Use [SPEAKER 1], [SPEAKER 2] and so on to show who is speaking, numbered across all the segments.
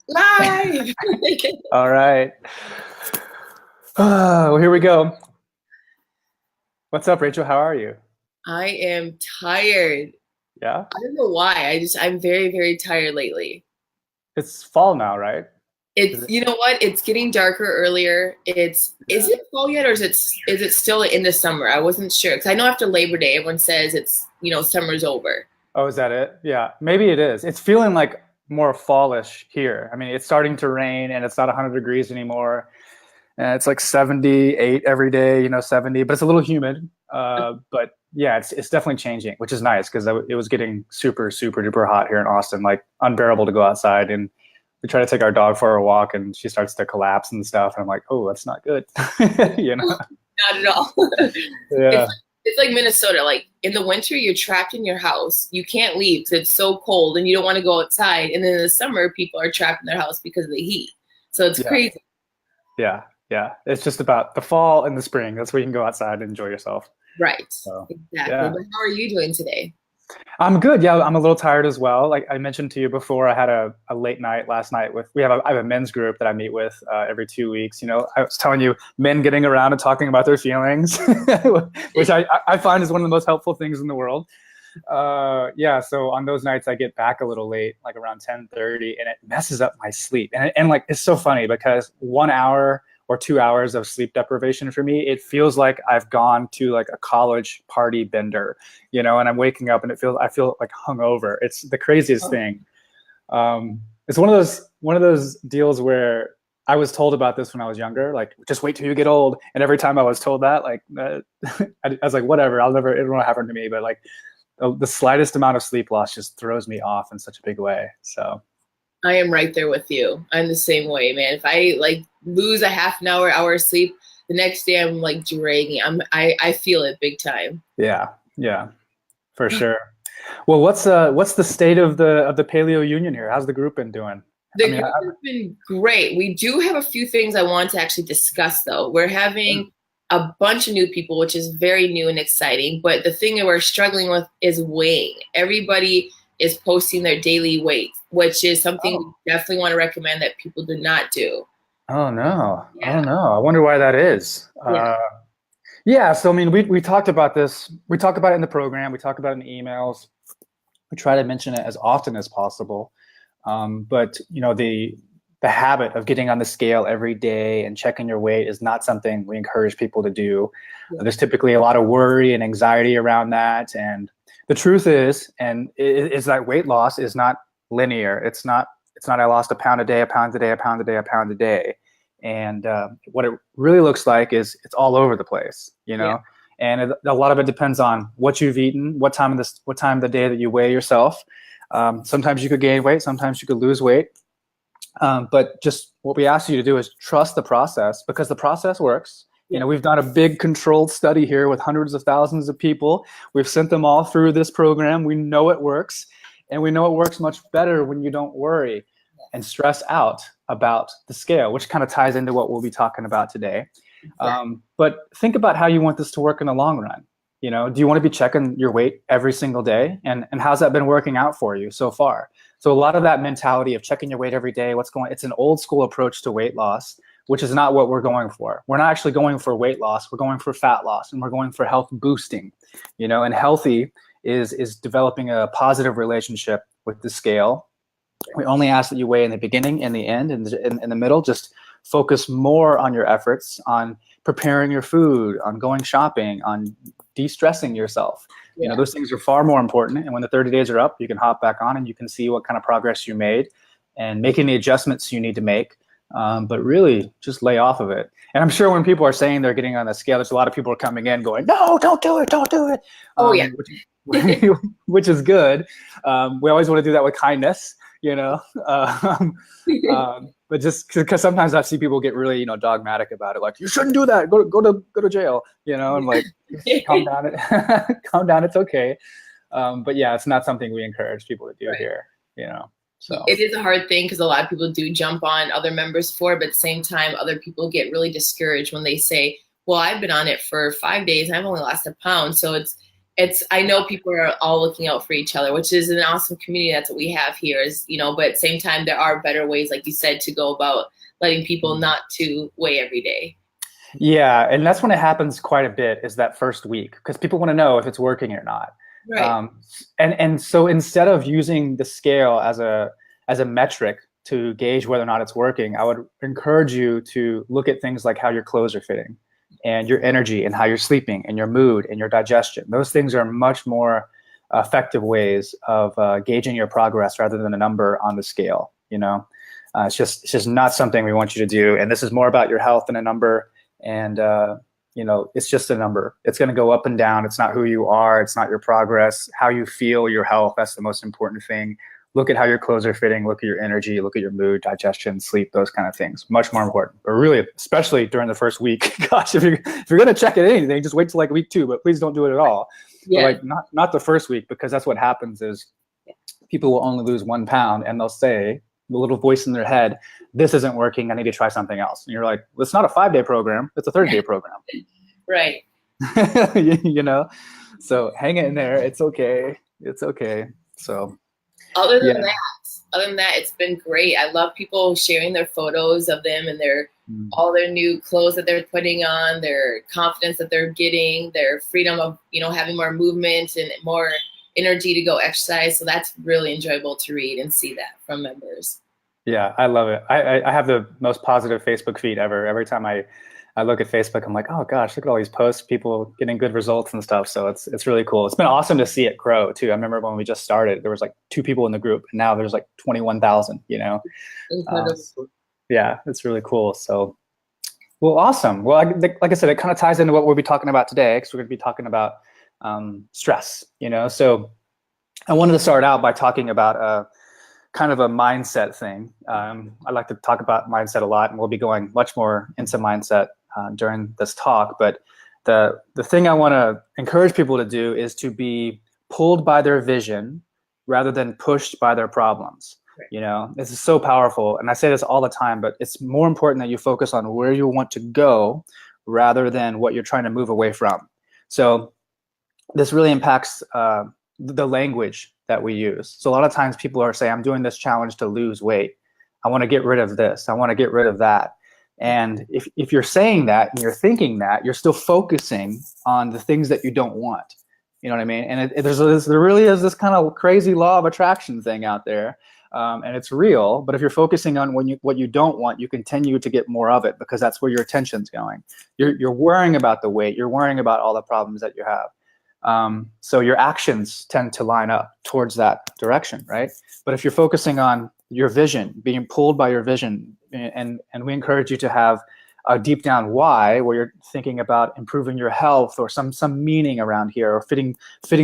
[SPEAKER 1] Live.
[SPEAKER 2] All right. Well, here we go. What's up, Rachel? How are you?
[SPEAKER 1] I am tired.
[SPEAKER 2] Yeah.
[SPEAKER 1] I don't know why. I'm very, very tired lately.
[SPEAKER 2] It's fall now, right? Is
[SPEAKER 1] It's
[SPEAKER 2] it?
[SPEAKER 1] you know what? It's getting darker earlier. Is
[SPEAKER 2] Yeah.
[SPEAKER 1] it fall yet or is it still in the summer? I wasn't sure because I know after Labor Day everyone says it's summer's over.
[SPEAKER 2] Oh, is that it? Yeah. Maybe it is. It's feeling like more fallish here. I mean, it's starting to rain and it's not 100 degrees anymore. And it's like 78 every day, 70, but it's a little humid. But yeah, it's definitely changing, which is nice because it was getting super, super duper hot here in Austin, like unbearable to go outside. And we try to take our dog for a walk and she starts to collapse and stuff. And I'm like, oh, that's not good. You know?
[SPEAKER 1] Not at all. it's
[SPEAKER 2] Yeah.
[SPEAKER 1] it's like Minnesota. Like in the winter, you're trapped in your house. You can't leave because it's so cold and you don't want to go outside. And then in the summer, people are trapped in their house because of the heat. So it's
[SPEAKER 2] Yeah.
[SPEAKER 1] crazy.
[SPEAKER 2] Yeah. Yeah. It's just about the fall and the spring. That's where you can go outside and enjoy yourself.
[SPEAKER 1] Right.
[SPEAKER 2] So,
[SPEAKER 1] Exactly.
[SPEAKER 2] yeah.
[SPEAKER 1] But how are you doing today?
[SPEAKER 2] I'm good. Yeah, I'm a little tired as well. Like I mentioned to you before, I had a late night last night with I have a men's group that I meet with every 2 weeks. I was telling you, men getting around and talking about their feelings, which I find is one of the most helpful things in the world. Yeah, so on those nights I get back a little late, like around 10:30, and it messes up my sleep. And like it's so funny because 1 hour or 2 hours of sleep deprivation for me, it feels like I've gone to like a college party bender, and I'm waking up and I feel like hungover. It's the craziest thing. It's one of those deals where I was told about this when I was younger, like just wait till you get old. And every time I was told that, like I was like, whatever, it won't happen to me. But like the slightest amount of sleep loss just throws me off in such a big way. So
[SPEAKER 1] I am right there with you. I'm the same way, man. If I like lose a half an hour of sleep, the next day I'm like dragging. I feel it big time.
[SPEAKER 2] yeah, yeah, for sure. Well, what's the state of the Paleo Union here? How's the group been doing? I
[SPEAKER 1] The
[SPEAKER 2] mean,
[SPEAKER 1] group has been great. We do have a few things I want to actually discuss though. We're having a bunch of new people, which is very new and exciting. But the thing that we're struggling with is weighing. Everybody is posting their daily weight, which is something
[SPEAKER 2] oh,
[SPEAKER 1] we definitely want to recommend that people do not do.
[SPEAKER 2] oh no, oh
[SPEAKER 1] Yeah.
[SPEAKER 2] no. I wonder why that is.
[SPEAKER 1] Yeah.
[SPEAKER 2] Yeah, so I mean, we talked about this. We talk about it in the program. We talk about it in the emails. We try to mention it as often as possible. But the habit of getting on the scale every day and checking your weight is not something we encourage people to do.
[SPEAKER 1] Yeah.
[SPEAKER 2] There's typically a lot of worry and anxiety around that. And the truth is that weight loss is not linear. It's not I lost a pound a day, a pound a day, a pound a day, a pound a day. And what it really looks like is it's all over the place,
[SPEAKER 1] Yeah.
[SPEAKER 2] and a lot of it depends on what you've eaten, what time of the day that you weigh yourself. Sometimes you could gain weight, sometimes you could lose weight. But just what we ask you to do is trust the process because the process works.
[SPEAKER 1] Yeah.
[SPEAKER 2] We've done a big controlled study here with hundreds of thousands of people. We've sent them all through this program. We know it works, and we know it works much better when you don't worry and stress out about the scale, which kind of ties into what we'll be talking about today.
[SPEAKER 1] Exactly.
[SPEAKER 2] But think about how you want this to work in the long run. Do you want to be checking your weight every single day? And how's that been working out for you so far? So a lot of that mentality of checking your weight every day, it's an old school approach to weight loss, which is not what we're going for. We're not actually going for weight loss. We're going for fat loss, and we're going for health boosting. And healthy is developing a positive relationship with the scale. We only ask that you weigh in the beginning, in the end, and in the middle. Just focus more on your efforts on preparing your food, on going shopping, on de-stressing yourself.
[SPEAKER 1] Yeah.
[SPEAKER 2] Those things are far more important. And when the 30 days are up, you can hop back on and you can see what kind of progress you made and making the adjustments you need to make. But really just lay off of it. And I'm sure when people are saying they're getting on the scale, there's a lot of people are coming in going, no, don't do it, don't do it.
[SPEAKER 1] Oh yeah.
[SPEAKER 2] Which is good. We always want to do that with kindness, you know. But just because sometimes I see people get really, dogmatic about it, like you shouldn't do that. Go to jail, and like calm down. Calm down. It's okay. But yeah, it's not something we encourage people to do
[SPEAKER 1] Right.
[SPEAKER 2] here. So
[SPEAKER 1] It is a hard thing because a lot of people do jump on other members for it, but at the same time, other people get really discouraged when they say, well, I've been on it for 5 days and I've only lost a pound. So I know people are all looking out for each other, which is an awesome community. That's what we have here is, but at the same time, there are better ways, like you said, to go about letting people not to weigh every day.
[SPEAKER 2] Yeah, and that's when it happens quite a bit, is that first week, because people want to know if it's working or not.
[SPEAKER 1] Right.
[SPEAKER 2] And so instead of using the scale as a metric to gauge whether or not it's working, I would encourage you to look at things like how your clothes are fitting, and your energy, and how you're sleeping, and your mood, and your digestion. Those things are much more effective ways of gauging your progress rather than a number on the scale. It's just not something we want you to do. And this is more about your health than a number. And it's just a number. It's going to go up and down. It's not who you are. It's not your progress. How you feel, your health, that's the most important thing. Look at how your clothes are fitting. Look at your energy. Look at your mood, digestion, sleep, those kind of things. Much more important. But really, especially during the first week, gosh, if you're going to check at anything, just wait till like week 2. But please don't do it at all.
[SPEAKER 1] Yeah.
[SPEAKER 2] But like not the first week, because that's what happens is people will only lose 1 pound, and they'll say, the little voice in their head, this isn't working, I need to try something else. And you're like, well, it's not a 5-day program, it's a 30-day program.
[SPEAKER 1] Right.
[SPEAKER 2] So hang in there. It's okay. So
[SPEAKER 1] Other than that, it's been great. I love people sharing their photos of them and all their new clothes that they're putting on, their confidence that they're getting, their freedom of, having more movement and more energy to go exercise. So that's really enjoyable to read and see that from members.
[SPEAKER 2] Yeah, I love it. I have the most positive Facebook feed ever. Every time I look at Facebook, I'm like, oh gosh, look at all these posts, people getting good results and stuff. So it's really cool. It's been awesome to see it grow too. I remember when we just started, there was like 2 people in the group, and now there's like 21,000. Yeah, it's really cool. So, well, awesome. Well, like I said, it kind of ties into what we'll be talking about today, because we're going to be talking about stress. So I wanted to start out by talking about kind of a mindset thing. I like to talk about mindset a lot, and we'll be going much more into mindset during this talk. But the thing I want to encourage people to do is to be pulled by their vision rather than pushed by their problems. Right. This is so powerful, and I say this all the time, but it's more important that you focus on where you want to go rather than what you're trying to move away from. So this really impacts the language that we use. So a lot of times people are saying, I'm doing this challenge to lose weight. I want to get rid of this. I want to get rid of that. And if you're saying that and you're thinking that, you're still focusing on the things that you don't want. You know what I mean? And there really is this kind of crazy law of attraction thing out there. And it's real. But if you're focusing on what you don't want, you continue to get more of it, because that's where your attention's going. You're worrying about the weight. You're worrying about all the problems that you have. So your actions tend to line up towards that direction, right? But if you're focusing on your vision, being pulled by your vision, and we encourage you to have a deep down why, where you're thinking about improving your health or some meaning around here, or fitting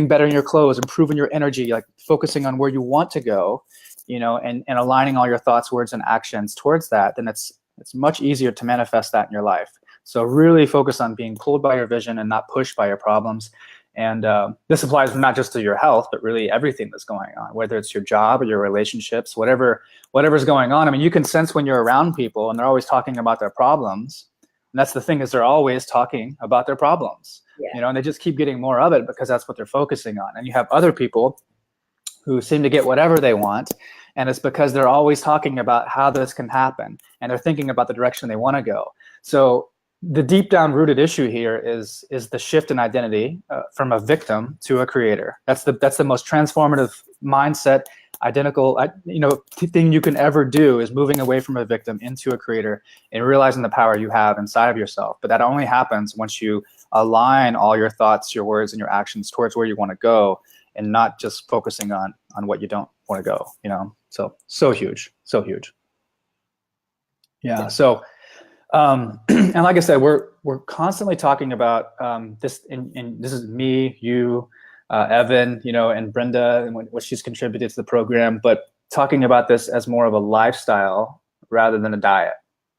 [SPEAKER 2] better in your clothes, improving your energy, like focusing on where you want to go, and aligning all your thoughts, words, and actions towards that, then it's much easier to manifest that in your life. So really focus on being pulled by your vision and not pushed by your problems. And this applies not just to your health, but really everything that's going on, whether it's your job or your relationships, whatever's going on. I mean, you can sense when you're around people and they're always talking about their problems. And that's the thing, is they're always talking about their problems, and they just keep getting more of it because that's what they're focusing on. And you have other people who seem to get whatever they want. And it's because they're always talking about how this can happen, and they're thinking about the direction they want to go. So the deep down rooted issue here is the shift in identity from a victim to a creator. That's the most transformative mindset, thing you can ever do, is moving away from a victim into a creator and realizing the power you have inside of yourself. But that only happens once you align all your thoughts, your words, and your actions towards where you want to go, and not just focusing on what you don't want to go. So huge. Yeah. So. And like I said, we're constantly talking about this, and this is me, you, Evan, and Brenda, and what she's contributed to the program, but talking about this as more of a lifestyle rather than a diet,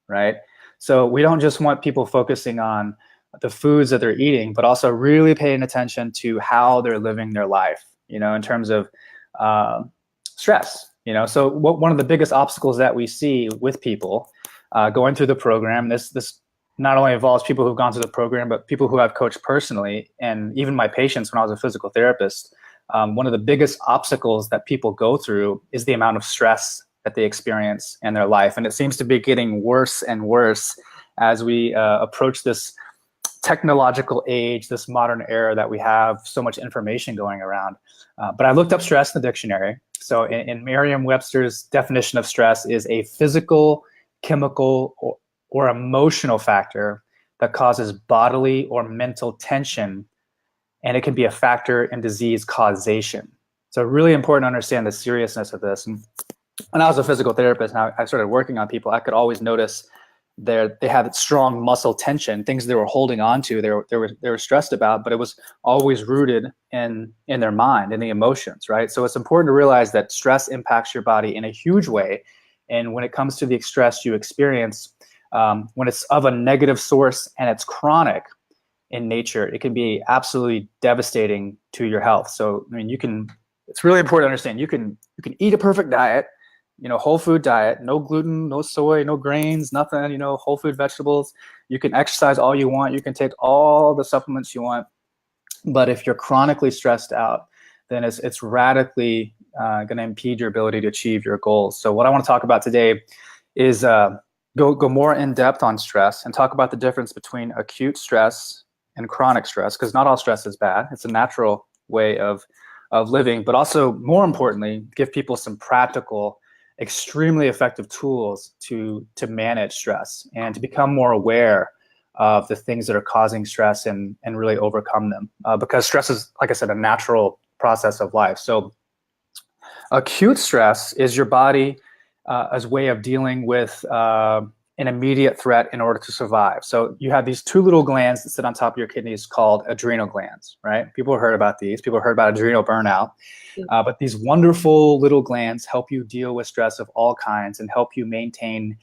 [SPEAKER 2] right? So we don't just want people focusing on the foods that they're eating, but also really paying attention to how they're living their life, in terms of stress. So one of the biggest obstacles that we see with people going through the program, this not only involves people who've gone through the program, but people who I've coached personally, and even my patients when I was a physical therapist. One of the biggest obstacles that people go through is the amount of stress that they experience in their life. And it seems to be getting worse and worse as we approach this technological age, this modern era that we have so much information going around. But I looked up stress in the dictionary. So in Merriam-Webster's definition of stress is a physical, chemical, or emotional factor that causes bodily or mental tension, and it can be a factor in disease causation. So really important to understand the seriousness of this. And when I was a physical therapist and I started working on people, I could always notice they had strong muscle tension, things they were holding on to, they were stressed about, but it was always rooted in their mind, in the emotions, right? So it's important to realize that stress impacts your body in a huge way. And when it comes to the stress you experience, when it's of a negative source and it's chronic in nature, it can be absolutely devastating to your health. So, I mean, it's really important to understand, you can eat a perfect diet, whole food diet, no gluten, no soy, no grains, nothing, whole food vegetables. You can exercise all you want. You can take all the supplements you want. But if you're chronically stressed out, then it's radically going to impede your ability to achieve your goals. So what I want to talk about today is go more in depth on stress and talk about the difference between acute stress and chronic stress, because not all stress is bad. It's a natural way of living, but also more importantly, give people some practical, extremely effective tools to manage stress and to become more aware of the things that are causing stress and really overcome them. Because stress is, like I said, a natural process of life. So acute stress is your body as a way of dealing with an immediate threat in order to survive. So you have these two little glands that sit on top of your kidneys called adrenal glands, right? People have heard about these. People have heard about adrenal burnout. But these wonderful little glands help you deal with stress of all kinds and help you maintain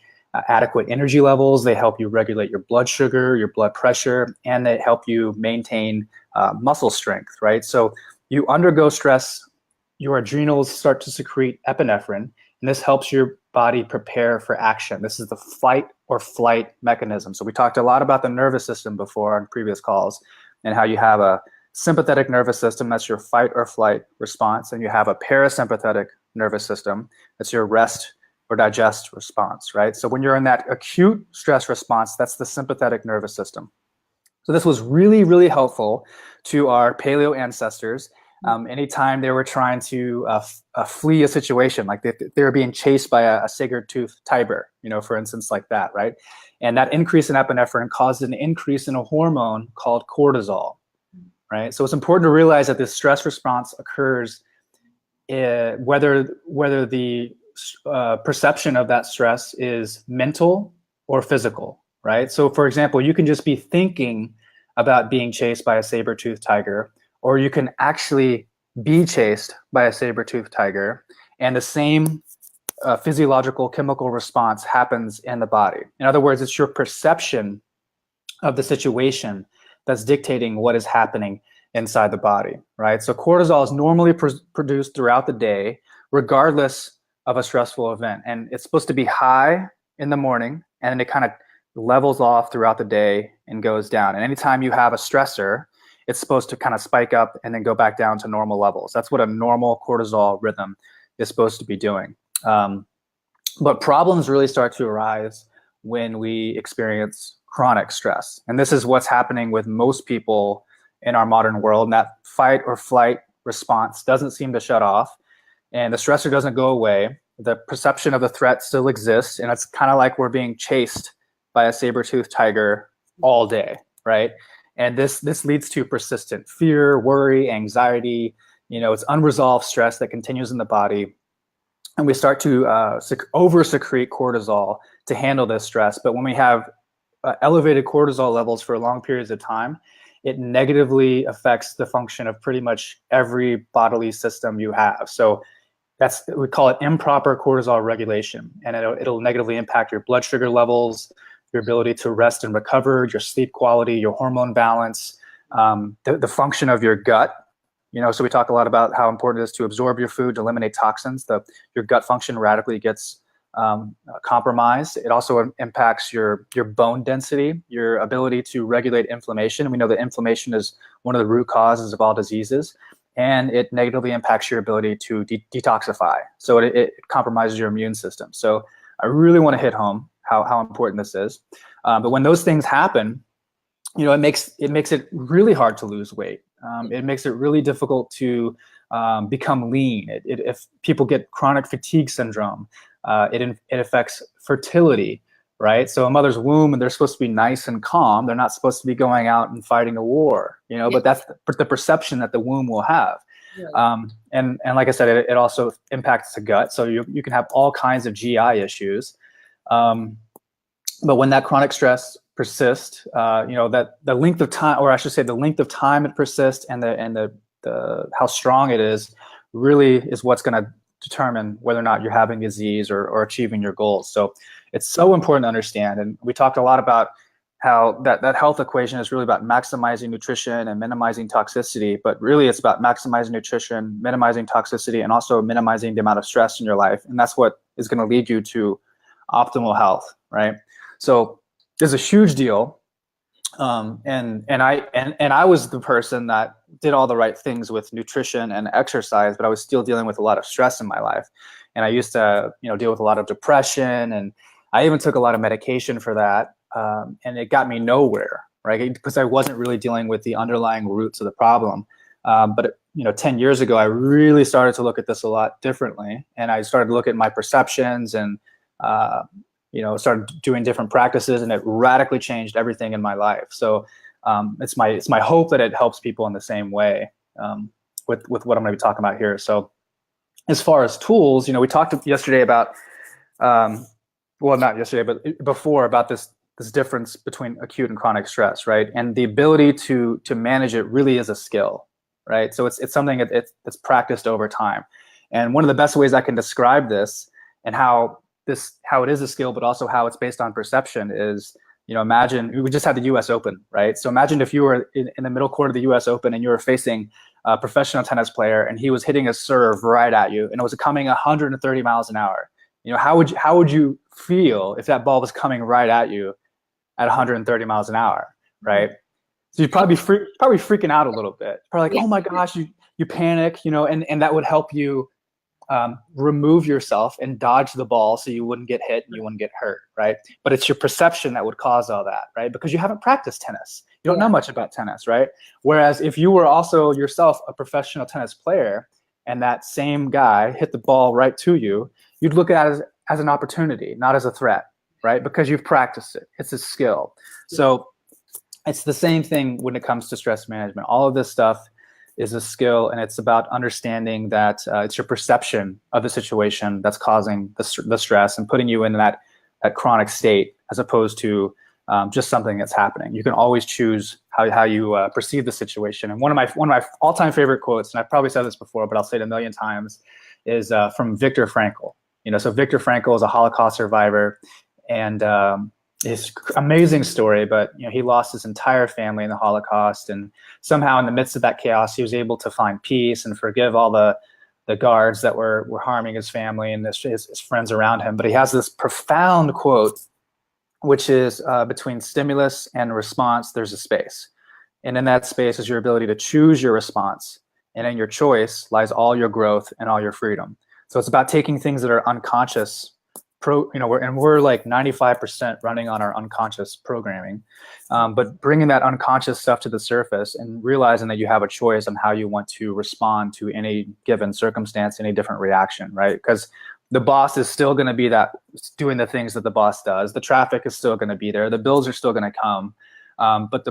[SPEAKER 2] adequate energy levels. They help you regulate your blood sugar, your blood pressure, and they help you maintain muscle strength, right? So you undergo stress, your adrenals start to secrete epinephrine, and this helps your body prepare for action. This is the fight or flight mechanism. So we talked a lot about the nervous system before on previous calls and how you have a sympathetic nervous system, that's your fight or flight response, and you have a parasympathetic nervous system, that's your rest or digest response, right? So when you're in that acute stress response, that's the sympathetic nervous system. So this was really, really helpful to our paleo ancestors. Anytime they were trying to flee a situation, like they were being chased by a saber-toothed tiger, for instance, like that, right? And that increase in epinephrine caused an increase in a hormone called cortisol, right? So it's important to realize that this stress response occurs whether the perception of that stress is mental or physical, right? So for example, you can just be thinking about being chased by a saber-toothed tiger, or you can actually be chased by a saber-toothed tiger, and the same physiological chemical response happens in the body. In other words, it's your perception of the situation that's dictating what is happening inside the body, right? So cortisol is normally produced throughout the day, regardless of a stressful event. And it's supposed to be high in the morning, and then it kind of levels off throughout the day and goes down. And anytime you have a stressor, it's supposed to kind of spike up and then go back down to normal levels. That's what a normal cortisol rhythm is supposed to be doing. But problems really start to arise when we experience chronic stress. And this is what's happening with most people in our modern world. And that fight or flight response doesn't seem to shut off, and the stressor doesn't go away. The perception of the threat still exists, and it's kind of like we're being chased by a saber-toothed tiger all day, right? And this leads to persistent fear, worry, anxiety. It's unresolved stress that continues in the body. And we start to over-secrete cortisol to handle this stress. But when we have elevated cortisol levels for long periods of time, it negatively affects the function of pretty much every bodily system you have. So we call it improper cortisol regulation. And it'll negatively impact your blood sugar levels, your ability to rest and recover, your sleep quality, your hormone balance, the function of your gut. So we talk a lot about how important it is to absorb your food, to eliminate toxins. Your gut function radically gets compromised. It also impacts your bone density, your ability to regulate inflammation. We know that inflammation is one of the root causes of all diseases, and it negatively impacts your ability to detoxify. So it compromises your immune system. So I really want to hit home how important this is. But when those things happen, it makes it really hard to lose weight. It makes it really difficult to become lean. If people get chronic fatigue syndrome, it affects fertility, right? So a mother's womb, and they're supposed to be nice and calm. They're not supposed to be going out and fighting a war, but that's the perception that the womb will have. Right. And like I said, it also impacts the gut. So you can have all kinds of GI issues. But when that chronic stress persists, that the length of time, or I should say the length of time it persists, and the how strong it is, really is what's going to determine whether or not you're having disease or achieving your goals. So it's so important to understand. And we talked a lot about how that health equation is really about maximizing nutrition and minimizing toxicity, but really it's about maximizing nutrition, minimizing toxicity, and also minimizing the amount of stress in your life. And that's what is going to lead you to optimal health, right? So there's a huge deal. And I was the person that did all the right things with nutrition and exercise, but I was still dealing with a lot of stress in my life. And I used to, deal with a lot of depression, and I even took a lot of medication for that. And it got me nowhere, right? Because I wasn't really dealing with the underlying roots of the problem. But 10 years ago, I really started to look at this a lot differently. And I started to look at my perceptions and, started doing different practices, and it radically changed everything in my life. So it's my hope that it helps people in the same way with what I'm going to be talking about here. So as far as tools, we talked yesterday about, well, not yesterday, but before, about this difference between acute and chronic stress, right? And the ability to manage it really is a skill, right? So it's something that's practiced over time. And one of the best ways I can describe this, and how it is a skill, but also how it's based on perception, is, imagine we just had the US Open, right? So imagine if you were in the middle court of the US Open and you were facing a professional tennis player, and he was hitting a serve right at you, and it was coming 130 miles an hour. How would you feel if that ball was coming right at you at 130 miles an hour, right? So you'd probably be freaking out a little bit. Probably like, oh my gosh, you panic, and that would help you remove yourself and dodge the ball so you wouldn't get hit and you wouldn't get hurt, right? But it's your perception that would cause all that, right? Because you haven't practiced tennis. You don't know much about tennis, right? Whereas if you were also yourself a professional tennis player, and that same guy hit the ball right to you, you'd look at it as an opportunity, not as a threat, right? Because you've practiced it. It's a skill. So it's the same thing when it comes to stress management. All of this stuff is a skill, and it's about understanding that it's your perception of the situation that's causing the stress and putting you in that chronic state, as opposed to just something that's happening. You can always choose how you perceive the situation. And one of my all-time favorite quotes, and I've probably said this before, but I'll say it a million times, is from Viktor Frankl. So Viktor Frankl is a Holocaust survivor, and his amazing story, but he lost his entire family in the Holocaust, and somehow in the midst of that chaos, he was able to find peace and forgive all the guards that were harming his family and his friends around him. But he has this profound quote, which is, between stimulus and response, there's a space. And in that space is your ability to choose your response. And in your choice lies all your growth and all your freedom. So it's about taking things that are unconscious, we're like 95% running on our unconscious programming, but bringing that unconscious stuff to the surface and realizing that you have a choice on how you want to respond to any given circumstance, any different reaction, right? Because the boss is still going to be doing the things that the boss does. The traffic is still going to be there. The bills are still going to come. But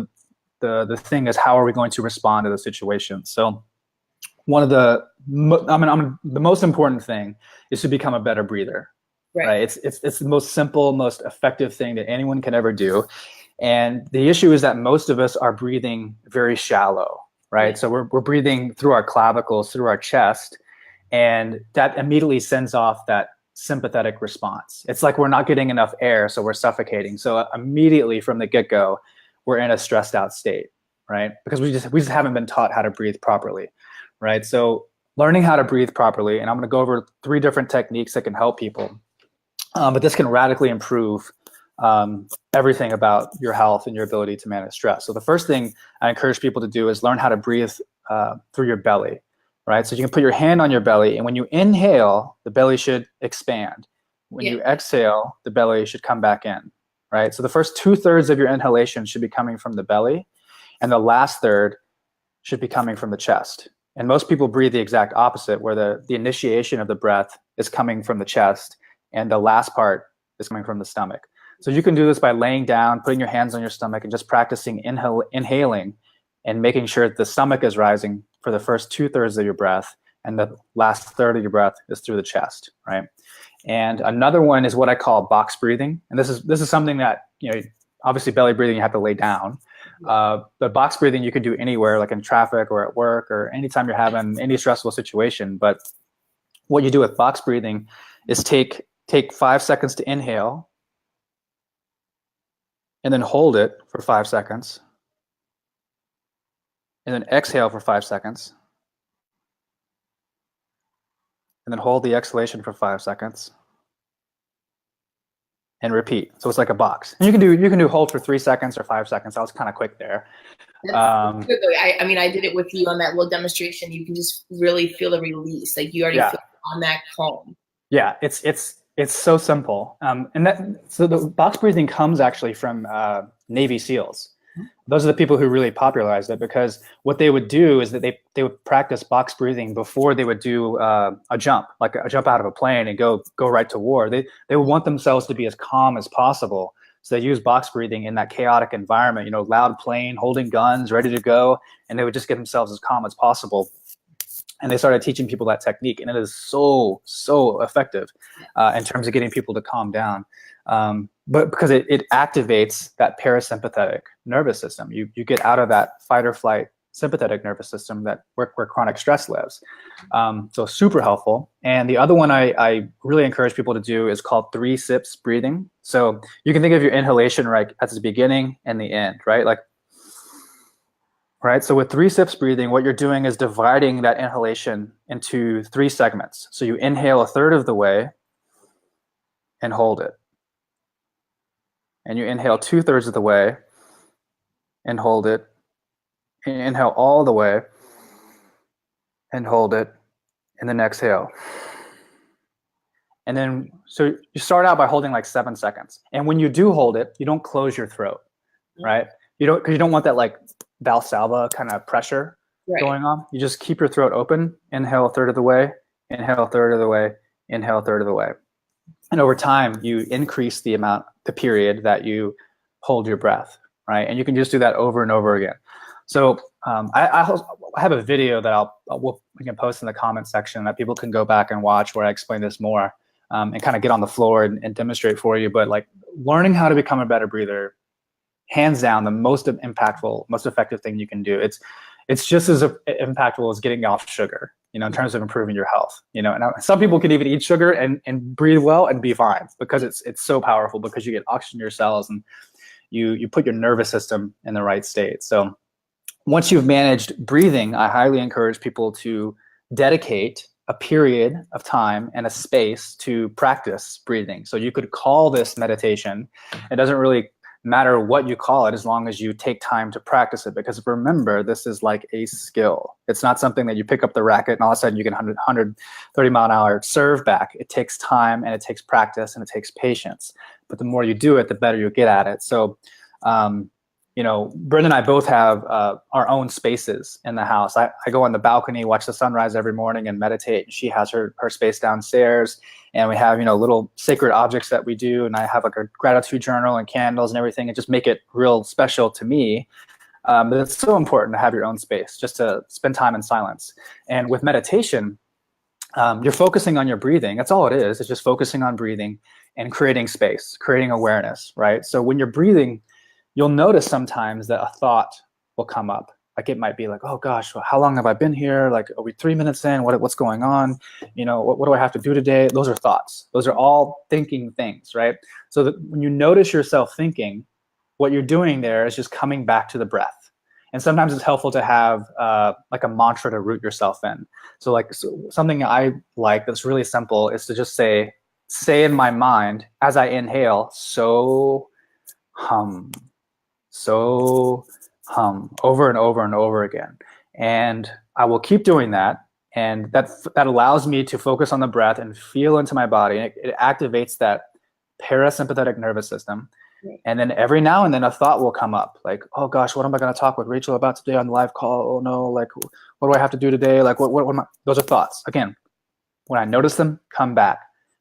[SPEAKER 2] the thing is, how are we going to respond to the situation? So one of the most important thing is to become a better breather. Right. It's the most simple, most effective thing that anyone can ever do. And the issue is that most of us are breathing very shallow, right? So we're breathing through our clavicles, through our chest, and that immediately sends off that sympathetic response. It's like we're not getting enough air, so we're suffocating. So immediately from the get-go, we're in a stressed out state, right? Because we just haven't been taught how to breathe properly, right? So learning how to breathe properly, and I'm going to go over 3 different techniques that can help people. But this can radically improve everything about your health and your ability to manage stress. So the first thing I encourage people to do is learn how to breathe through your belly, right? So you can put your hand on your belly, and when you inhale, the belly should expand. When you exhale, the belly should come back in, right? So the first 2/3 of your inhalation should be coming from the belly, and the last third should be coming from the chest. And most people breathe the exact opposite, where the initiation of the breath is coming from the chest, and the last part is coming from the stomach. So you can do this by laying down, putting your hands on your stomach, and just practicing inhaling and making sure that the stomach is rising for the first 2/3 of your breath, and the last third of your breath is through the chest, right? And another one is what I call box breathing. And this is something that, obviously belly breathing, you have to lay down. But box breathing you can do anywhere, like in traffic or at work or anytime you're having any stressful situation. But what you do with box breathing is take 5 seconds to inhale, and then hold it for 5 seconds, and then exhale for 5 seconds, and then hold the exhalation for 5 seconds, and repeat. So it's like a box. And you can do hold for 3 seconds or 5 seconds. I was kind of quick there.
[SPEAKER 1] That's good. I did it with you on that little demonstration. You can just really feel the release. Like you already feel on that calm.
[SPEAKER 2] Yeah, it's so simple. So the box breathing comes actually from Navy SEALs. Those are the people who really popularized it, because what they would do is that they would practice box breathing before they would do a jump, like a jump out of a plane and go right to war. They would want themselves to be as calm as possible. So they use box breathing in that chaotic environment, loud plane, holding guns, ready to go, and they would just get themselves as calm as possible. And they started teaching people that technique, and it is so effective in terms of getting people to calm down. But because it activates that parasympathetic nervous system, you get out of that fight or flight sympathetic nervous system where chronic stress lives. So super helpful. And the other one I really encourage people to do is called 3 sips breathing. So you can think of your inhalation right at the beginning and the end, right? Right. So with 3 sips breathing, what you're doing is dividing that inhalation into 3 segments. So you inhale 1/3 of the way and hold it. And you inhale 2/3 of the way and hold it. And you inhale all the way and hold it. And then exhale. And then, so you start out by holding like 7 seconds. And when you do hold it, you don't close your throat, right? Because you don't want that like Valsalva kind of pressure going on. You just keep your throat open. Inhale 1/3 of the way, inhale 1/3 of the way, inhale 1/3 of the way. And over time, you increase the period that you hold your breath, right? And you can just do that over and over again. So I have a video that we can post in the comment section that people can go back and watch, where I explain this more and kind of get on the floor and demonstrate for you. But like learning how to become a better breather, hands down, the most impactful, most effective thing you can do. It's just as impactful as getting off sugar, in terms of improving your health. And some people can even eat sugar and breathe well and be fine, because it's so powerful, because you get oxygen to your cells and you put your nervous system in the right state. So once you've managed breathing, I highly encourage people to dedicate a period of time and a space to practice breathing. So you could call this meditation. It doesn't really matter what you call it, as long as you take time to practice it. Because remember, this is like a skill. It's not something that you pick up the racket and all of a sudden you get 130-mile-an-hour serve back. It takes time, and it takes practice, and it takes patience. But the more you do it, the better you get at it. So Brenda and I both have our own spaces in the house. I go on the balcony, watch the sunrise every morning, and meditate. She has her space downstairs, and we have little sacred objects that we do. And I have like a gratitude journal and candles and everything, and just make it real special to me. But it's so important to have your own space, just to spend time in silence. And with meditation, you're focusing on your breathing. That's all it is. It's just focusing on breathing and creating space, creating awareness, right? So when you're breathing, you'll notice sometimes that a thought will come up. Like it might be like, oh gosh, well, how long have I been here? Like, are we 3 minutes in? What's going on? What do I have to do today? Those are thoughts. Those are all thinking things, right? So that when you notice yourself thinking, what you're doing there is just coming back to the breath. And sometimes it's helpful to have like a mantra to root yourself in. So something I like that's really simple is to just say, say in my mind as I inhale, so hum, so hum, over and over and over again. And I will keep doing that. And that allows me to focus on the breath and feel into my body. It activates that parasympathetic nervous system. And then every now and then a thought will come up like, oh gosh, what am I going to talk with Rachael about today on the live call? Oh no, like, what do I have to do today? Like, what am I? Those are thoughts. Again, when I notice them, come back,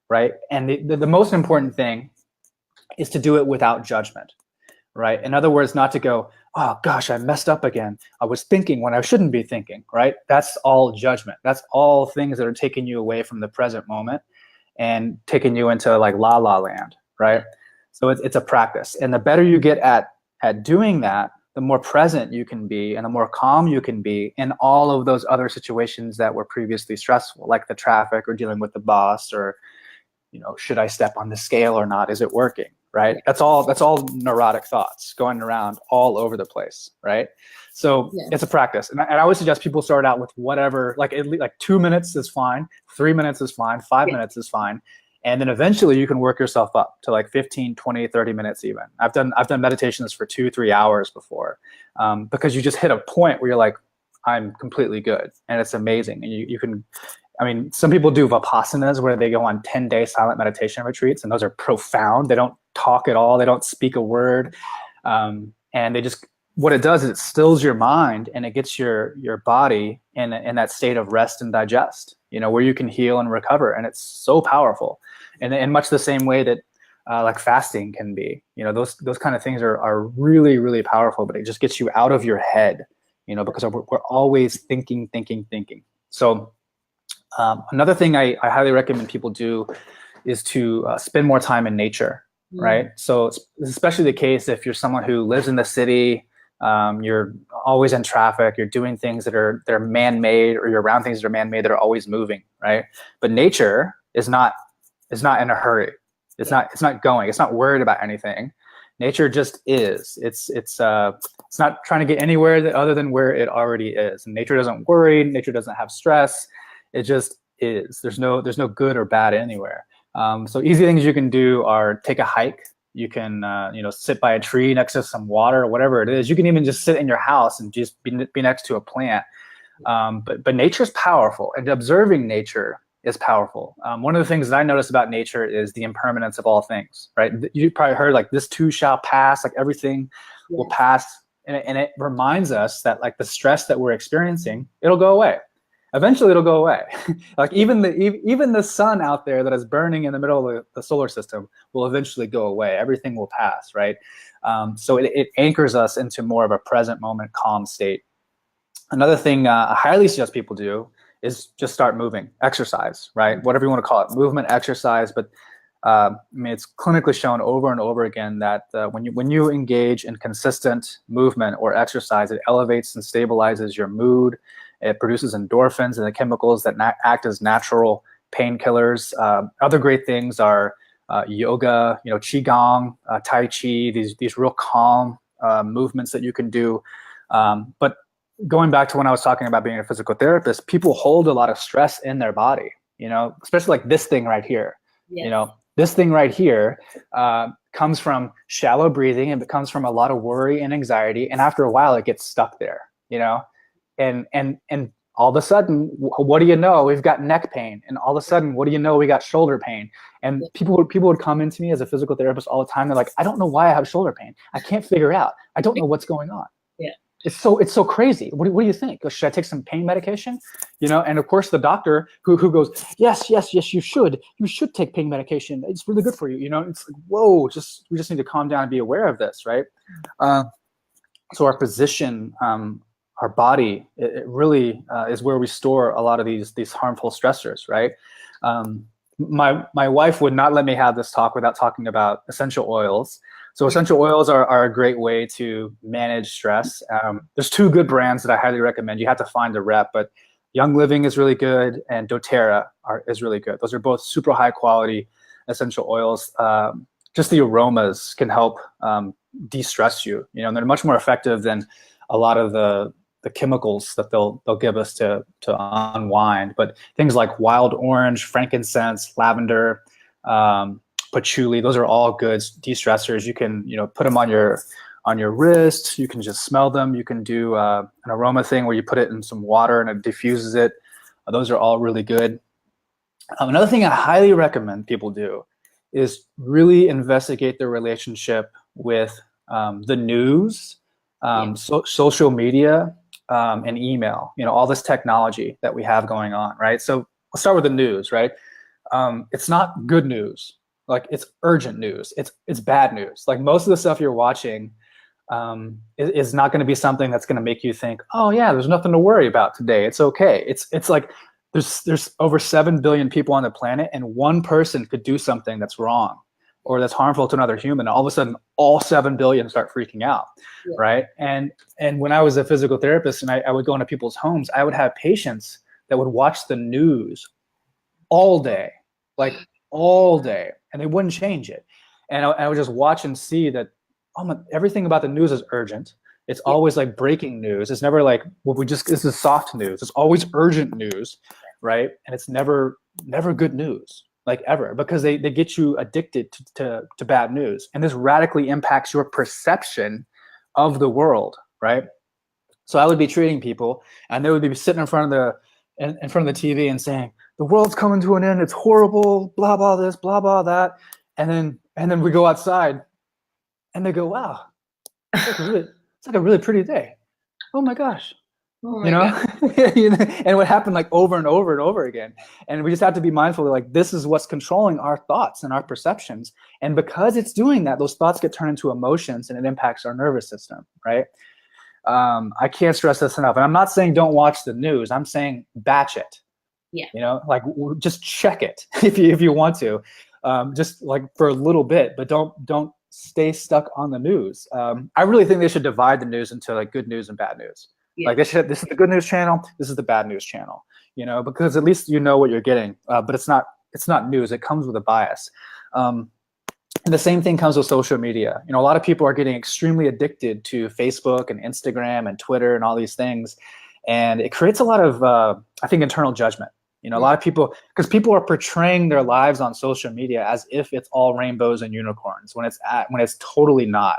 [SPEAKER 2] right? And the most important thing is to do it without judgment, right? In other words, not to go, oh gosh, I messed up again. I was thinking when I shouldn't be thinking, right? That's all judgment. That's all things that are taking you away from the present moment and taking you into like la la land, right? So it's a practice. And the better you get at doing that, the more present you can be and the more calm you can be in all of those other situations that were previously stressful, like the traffic or dealing with the boss or, should I step on the scale or not? Is it working? Right? That's all neurotic thoughts going around all over the place, right? So it's a practice. And I always suggest people start out with whatever, like 2 minutes is fine, 3 minutes is fine, 5 minutes is fine. And then eventually you can work yourself up to like 15, 20, 30 minutes even. I've done meditations for 2-3 hours before, because you just hit a point where you're like, I'm completely good. And it's amazing. And you can, some people do Vipassanas where they go on 10-day silent meditation retreats, and those are profound. They don't talk at all. They don't speak a word. And they just, what it does is it stills your mind and it gets your body in that state of rest and digest, where you can heal and recover. And it's so powerful. And in much the same way that like fasting can be, those kind of things are really, really powerful, but it just gets you out of your head, because we're always thinking. So another thing I highly recommend people do is to spend more time in nature, right? So it's especially the case if you're someone who lives in the city, you're always in traffic, you're doing things that are man-made, or you're around things that are man-made that are always moving, right? But nature is not in a hurry. It's not going. It's not worried about anything. Nature just is. It's not trying to get anywhere other than where it already is. And nature doesn't worry. Nature doesn't have stress. It just is. There's no good or bad anywhere. So easy things you can do are take a hike. You can sit by a tree next to some water, whatever it is. You can even just sit in your house and just be next to a plant. But nature's powerful, and observing nature is powerful. One of the things that I notice about nature is the impermanence of all things, right? You probably heard like this too shall pass, like everything will pass. And it reminds us that like the stress that we're experiencing, it'll go away. Eventually it'll go away. Like even the sun out there that is burning in the middle of the solar system will eventually go away. Everything will pass, right? So it anchors us into more of a present moment, calm state. Another thing I highly suggest people do is just start moving, exercise, right? Whatever you want to call it, movement, exercise. But it's clinically shown over and over again that when you engage in consistent movement or exercise, it elevates and stabilizes your mood. It produces endorphins and the chemicals that act as natural painkillers. Other great things are yoga, qigong, tai chi. These real calm movements that you can do. But going back to when I was talking about being a physical therapist, people hold a lot of stress in their body, especially like this thing right here. Yes. This thing right here comes from shallow breathing, and it comes from a lot of worry and anxiety. And after a while, it gets stuck there, and all of a sudden, what do you know? We've got neck pain. And all of a sudden, what do you know? We got shoulder pain. And people would come into me as a physical therapist all the time. They're like, I don't know why I have shoulder pain. I can't figure it out. I don't know what's going on.
[SPEAKER 1] Yeah.
[SPEAKER 2] It's so crazy. What do you think? Should I take some pain medication? And of course the doctor who goes, yes, you should take pain medication. It's really good for you. It's like, whoa, we just need to calm down and be aware of this, right? So our position, our body, it really is where we store a lot of these harmful stressors, right? My wife would not let me have this talk without talking about essential oils. So essential oils are a great way to manage stress. There's two good brands that I highly recommend. You have to find a rep, but Young Living is really good, and doTERRA is really good. Those are both super high quality essential oils. Just the aromas can help de-stress you. And they're much more effective than a lot of the chemicals that they'll give us to unwind. But things like wild orange, frankincense, lavender, patchouli. Those are all good de-stressors. You can, put them on your wrist. You can just smell them. You can do an aroma thing where you put it in some water and it diffuses it. Those are all really good. Another thing I highly recommend people do is really investigate their relationship with the news, social media, and email. All this technology that we have going on, right? So let's start with the news, right? It's not good news. Like, it's urgent news. It's bad news. Like, most of the stuff you're watching is not going to be something that's going to make you think, oh yeah, there's nothing to worry about today. It's okay. It's like there's over 7 billion people on the planet, and one person could do something that's wrong or that's harmful to another human. All of a sudden, all 7 billion start freaking out, right? And when I was a physical therapist and I would go into people's homes, I would have patients that would watch the news all day, like all day, and they wouldn't change it. And I would just watch and see that everything about the news is urgent. It's always like breaking news. It's never like, this is soft news. It's always urgent news, right? And it's never good news, like, ever, because they get you addicted to bad news. And this radically impacts your perception of the world, right? So I would be treating people, and they would be sitting in front of the TV and saying, the world's coming to an end. It's horrible, blah, blah, this, blah, blah, that. And then we go outside and they go, wow, it's like a really pretty day. Oh my gosh.
[SPEAKER 1] Oh my God.
[SPEAKER 2] And it would happen like over and over and over again. And we just have to be mindful that, like, this is what's controlling our thoughts and our perceptions. And because it's doing that, those thoughts get turned into emotions and it impacts our nervous system, right? I can't stress this enough. And I'm not saying don't watch the news. I'm saying batch it.
[SPEAKER 1] Yeah.
[SPEAKER 2] Like, just check it if you want to, just like for a little bit, but don't stay stuck on the news. I really think they should divide the news into like good news and bad news. Like, this is the good news channel. This is the bad news channel, because at least you know what you're getting, but it's not news. It comes with a bias. And the same thing comes with social media. A lot of people are getting extremely addicted to Facebook and Instagram and Twitter and all these things. And it creates a lot of, I think, internal judgment. A lot of people, because people are portraying their lives on social media as if it's all rainbows and unicorns when it's totally not,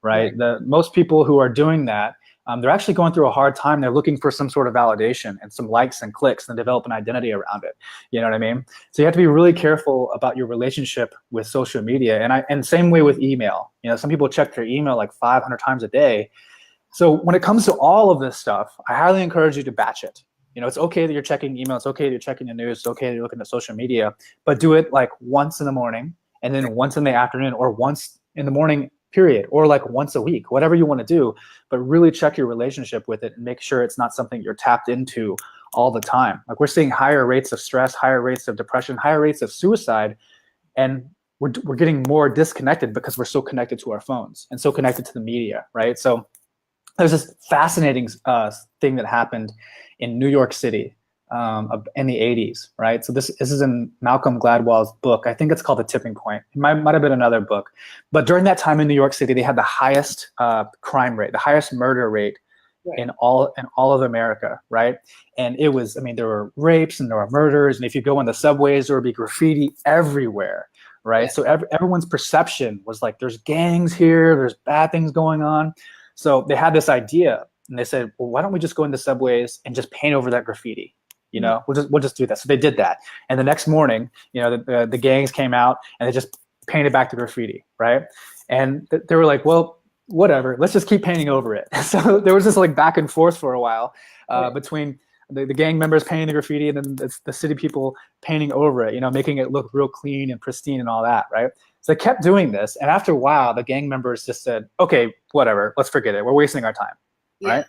[SPEAKER 2] right? Most people who are doing that, they're actually going through a hard time. They're looking for some sort of validation and some likes and clicks and develop an identity around it. You know what I mean? So you have to be really careful about your relationship with social media. And same way with email. Some people check their email like 500 times a day. So when it comes to all of this stuff, I highly encourage you to batch it. It's okay that you're checking email. It's okay that you're checking the news. It's okay that you're looking at social media, but do it like once in the morning and then once in the afternoon, or once in the morning, period, or like once a week, whatever you want to do, but really check your relationship with it and make sure it's not something you're tapped into all the time. Like, we're seeing higher rates of stress, higher rates of depression, higher rates of suicide, and we're getting more disconnected because we're so connected to our phones and so connected to the media, right? So there's this fascinating thing that happened in New York City in the 80s, right? So this is in Malcolm Gladwell's book. I think it's called The Tipping Point. It might have been another book. But during that time in New York City, they had the highest crime rate, the highest murder rate in all of America, right? And it was, there were rapes and there were murders. And if you go in the subways, there would be graffiti everywhere, right? Yeah. So everyone's perception was like, there's gangs here, there's bad things going on. So they had this idea, and they said, well, why don't we just go into subways and just paint over that graffiti? We'll just do that. So they did that. And the next morning, the gangs came out and they just painted back the graffiti, right? And they were like, well, whatever, let's just keep painting over it. So there was this like back and forth for a while between the gang members painting the graffiti and then the city people painting over it, making it look real clean and pristine and all that, right? So they kept doing this. And after a while, the gang members just said, okay, whatever, let's forget it. We're wasting our time, right?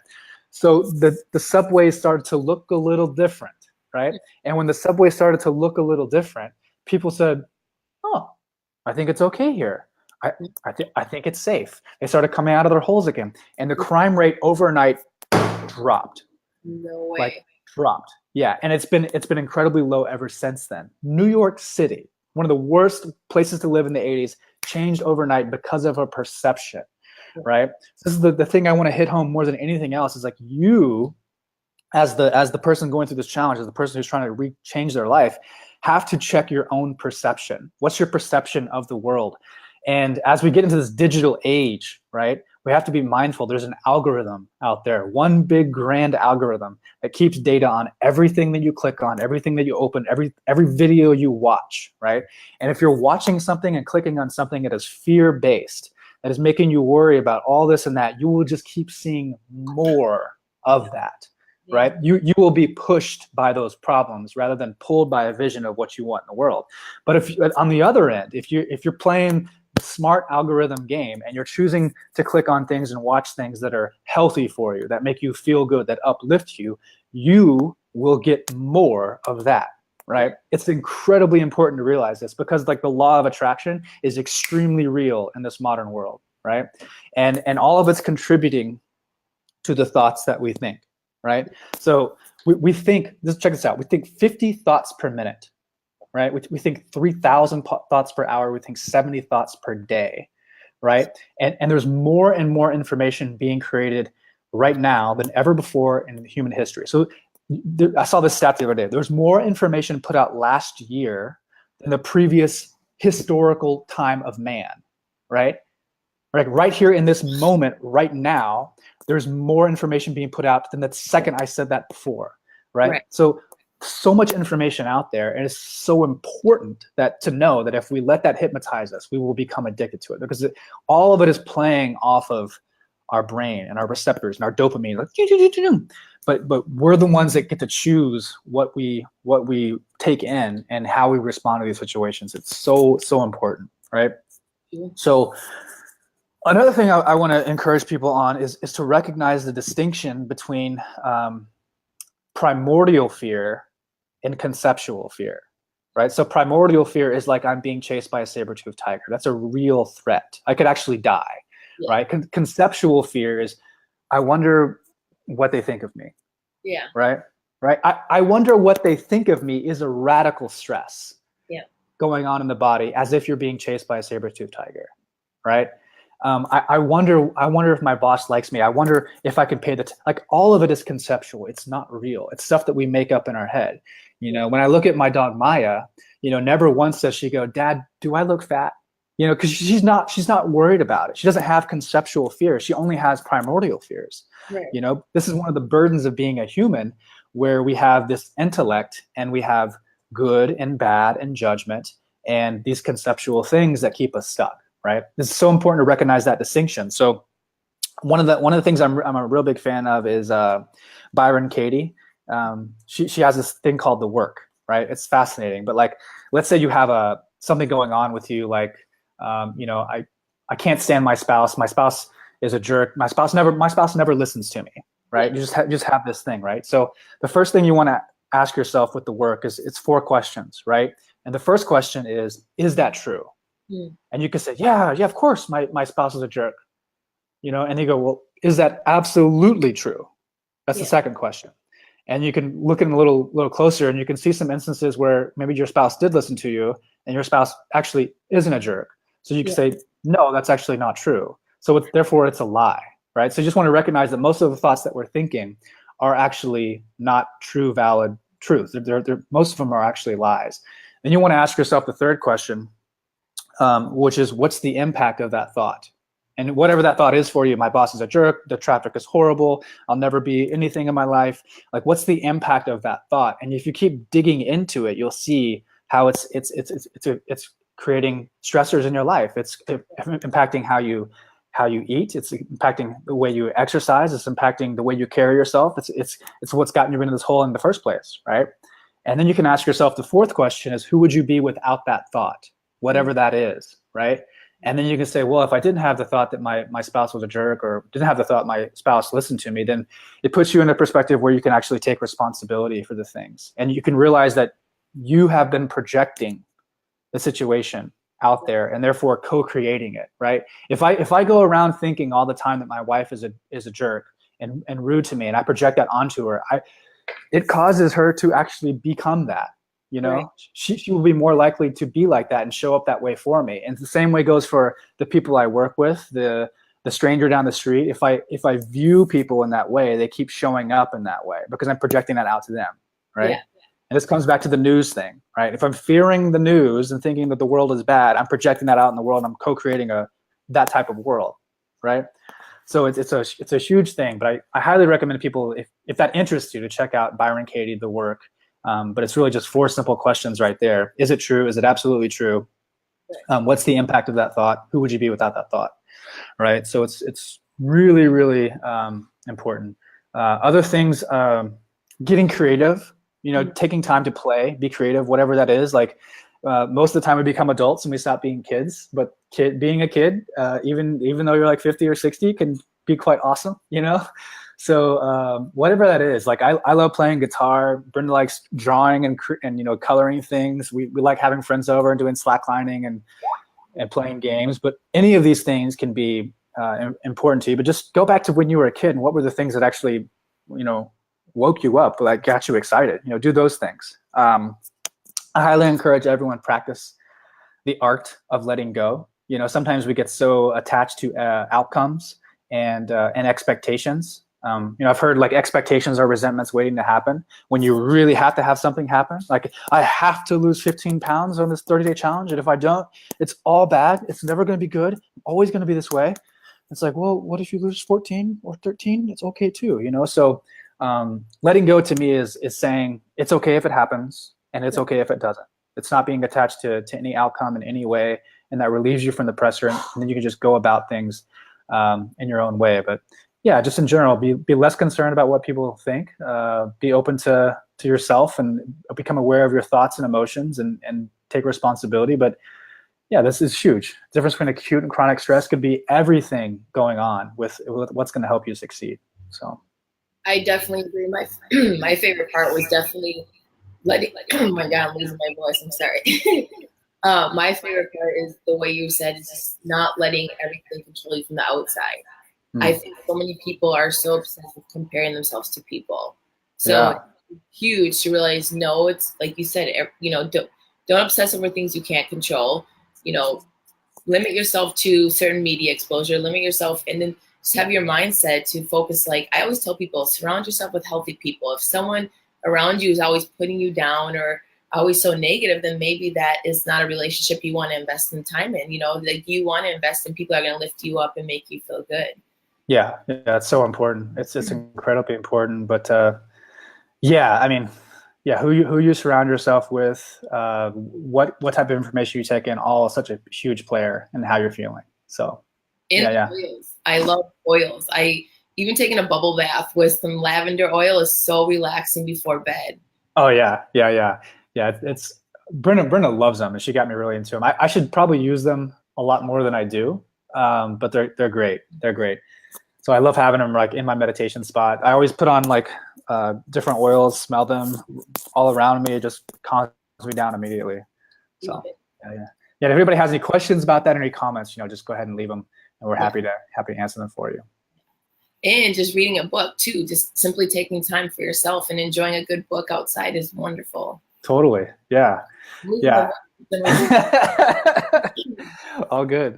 [SPEAKER 2] So the subways started to look a little different, right? And when the subway started to look a little different, people said, oh, I think it's okay here. I think it's safe. They started coming out of their holes again. And the crime rate overnight dropped.
[SPEAKER 1] No way.
[SPEAKER 2] Like, dropped. Yeah, and it's been incredibly low ever since then. New York City, one of the worst places to live in the 80s, changed overnight because of a perception, right? This is the thing I want to hit home more than anything else, is like, you, as the person going through this challenge, as the person who's trying to change their life, have to check your own perception. What's your perception of the world? And as we get into this digital age, right, we have to be mindful. There's an algorithm out there, one big grand algorithm that keeps data on everything that you click on, everything that you open, every video you watch, right? And if you're watching something and clicking on something that is fear-based, that is making you worry about all this and that, you will just keep seeing more of that, right? You will be pushed by those problems rather than pulled by a vision of what you want in the world. But if on the other end, if you're playing the smart algorithm game and you're choosing to click on things and watch things that are healthy for you, that make you feel good, that uplift you, you will get more of that, right? It's incredibly important to realize this, because like the law of attraction is extremely real in this modern world, right? And all of it's contributing to the thoughts that we think, right? So we think, check this out, we think 50 thoughts per minute, right? We think 3,000 thoughts per hour. We think 70 thoughts per day, right? And there's more and more information being created right now than ever before in human history. So I saw this stat the other day. There's more information put out last year than the previous historical time of man, right? Like right here in this moment, right now, there's more information being put out than the second I said that before, right? So much information out there, and it's so important that to know that if we let that hypnotize us, we will become addicted to it, because all of it is playing off of our brain and our receptors and our dopamine. But we're the ones that get to choose what we take in and how we respond to these situations. It's so important, right? So another thing I want to encourage people on is to recognize the distinction between primordial fear and conceptual fear, right? So primordial fear is like, I'm being chased by a saber-toothed tiger. That's a real threat. I could actually die, right? Conceptual fear is, I wonder what they think of me. Right? I wonder what they think of me is a radical stress going on in the body, as if you're being chased by a saber-toothed tiger, right? I wonder if my boss likes me. I wonder if I can pay like all of it is conceptual. It's not real. It's stuff that we make up in our head. You know, when I look at my dog Maya, you know, never once does she go, "Dad, do I look fat?" You know, because she's not worried about it. She doesn't have conceptual fears. She only has primordial fears. You know, this is one of the burdens of being a human, where we have this intellect and we have good and bad and judgment and these conceptual things that keep us stuck. Right. It's so important to recognize that distinction. So one of the things I'm a real big fan of is Byron Katie. She has this thing called the work. Right. It's fascinating. But like, let's say you have something going on with you, like, you know, I can't stand my spouse. My spouse is a jerk. My spouse never listens to me. Right. You just have this thing. Right. So the first thing you want to ask yourself with the work is, it's 4 questions. Right. And the first question is that true? And you can say, yeah, of course, my spouse is a jerk, you know, and you go, well, is that absolutely true? That's the second question. And you can look in a little closer, and you can see some instances where maybe your spouse did listen to you and your spouse actually isn't a jerk. So you can say, no, that's actually not true. So therefore it's a lie, right? So you just want to recognize that most of the thoughts that we're thinking are actually not true, valid truth. Most of them are actually lies. Then you want to ask yourself the third question, which is, what's the impact of that thought? And whatever that thought is for you, my boss is a jerk, the traffic is horrible, I'll never be anything in my life. Like, what's the impact of that thought? And if you keep digging into it, you'll see how it's creating stressors in your life. It's impacting how you eat. It's impacting the way you exercise. It's impacting the way you carry yourself. It's what's gotten you into this hole in the first place, right? And then you can ask yourself, the fourth question is, who would you be without that thought? Whatever that is, right? And then you can say, well, if I didn't have the thought that my spouse was a jerk, or didn't have the thought my spouse listened to me, then it puts you in a perspective where you can actually take responsibility for the things. And you can realize that you have been projecting the situation out there and therefore co-creating it, right? If I go around thinking all the time that my wife is a jerk and rude to me, and I project that onto her, it causes her to actually become that. You know, right. She will be more likely to be like that and show up that way for me. And the same way goes for the people I work with, the stranger down the street. If I view people in that way, they keep showing up in that way because I'm projecting that out to them, right? Yeah. And this comes back to the news thing, right? If I'm fearing the news and thinking that the world is bad, I'm projecting that out in the world, and I'm co-creating that type of world, right? So it's a huge thing, but I highly recommend people, if that interests you, to check out Byron Katie, the work. But it's really just 4 simple questions right there. Is it true? Is it absolutely true? What's the impact of that thought? Who would you be without that thought? Right. So it's really, really important. Other things, getting creative, taking time to play, be creative, whatever that is. Like most of the time we become adults and we stop being kids, but being a kid, even though you're like 50 or 60, can be quite awesome, So whatever that is, like I love playing guitar. Brenda likes drawing and coloring things. We like having friends over and doing slacklining and playing games. But any of these things can be important to you. But just go back to when you were a kid and what were the things that actually, woke you up, like got you excited. Do those things. I highly encourage everyone practice the art of letting go. Sometimes we get so attached to outcomes and expectations. I've heard like expectations are resentments waiting to happen, when you really have to have something happen. Like, I have to lose 15 pounds on this 30-day challenge, and if I don't, it's all bad. It's never going to be good. I'm always going to be this way. It's like, well, what if you lose 14 or 13? It's okay too, So letting go to me is saying it's okay if it happens, and it's okay if it doesn't. It's not being attached to any outcome in any way, and that relieves you from the pressure, and then you can just go about things in your own way. But yeah, just in general, be less concerned about what people think. Be open to yourself, and become aware of your thoughts and emotions, and take responsibility. But yeah, this is huge. The difference between acute and chronic stress could be everything going on with what's going to help you succeed. So
[SPEAKER 1] I definitely agree. My favorite part was definitely letting. Oh my God, I'm losing my voice. I'm sorry. My favorite part is the way you said, is just not letting everything control you from the outside. I think so many people are so obsessed with comparing themselves to people. So it's huge to realize, no, it's like you said, don't obsess over things you can't control. Limit yourself to certain media exposure, limit yourself, and then just have your mindset to focus. Like I always tell people, surround yourself with healthy people. If someone around you is always putting you down or always so negative, then maybe that is not a relationship you want to invest in time in. Like you want to invest in people that are going to lift you up and make you feel good.
[SPEAKER 2] Yeah, it's so important. It's incredibly important. But who you surround yourself with, what type of information you take in, all such a huge player in how you're feeling. So
[SPEAKER 1] oils. I love oils. Even taking a bubble bath with some lavender oil is so relaxing before bed.
[SPEAKER 2] Oh yeah. It's Brenda loves them, and she got me really into them. I should probably use them a lot more than I do, but they're great. They're great. So I love having them like in my meditation spot. I always put on like different oils, smell them all around me. It just calms me down immediately. So yeah. If everybody has any questions about that or any comments, just go ahead and leave them, and we're happy to answer them for you.
[SPEAKER 1] And just reading a book too, just simply taking time for yourself and enjoying a good book outside is wonderful.
[SPEAKER 2] Totally. Yeah. All good.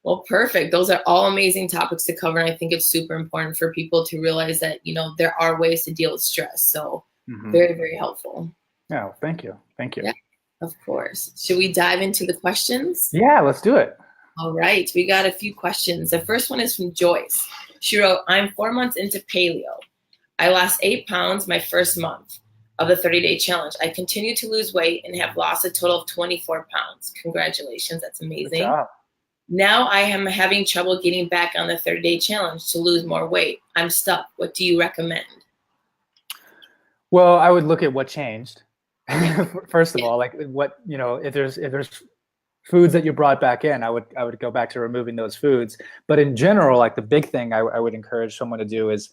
[SPEAKER 1] Well, perfect. Those are all amazing topics to cover. And I think it's super important for people to realize that, there are ways to deal with stress. So very, very helpful.
[SPEAKER 2] Yeah. Thank you.
[SPEAKER 1] Yeah, of course. Should we dive into the questions?
[SPEAKER 2] Yeah, let's do it.
[SPEAKER 1] All right. We got a few questions. The first one is from Joyce. She wrote, I'm 4 months into paleo. I lost 8 pounds my first month of the 30-day challenge. I continue to lose weight and have lost a total of 24 pounds. Congratulations. That's amazing. Good job. Now I am having trouble getting back on the 30-day challenge to lose more weight. I'm stuck. What do you recommend?
[SPEAKER 2] Well, I would look at what changed. First of all, like what, if there's foods that you brought back in, I would go back to removing those foods. But in general, like the big thing I would encourage someone to do is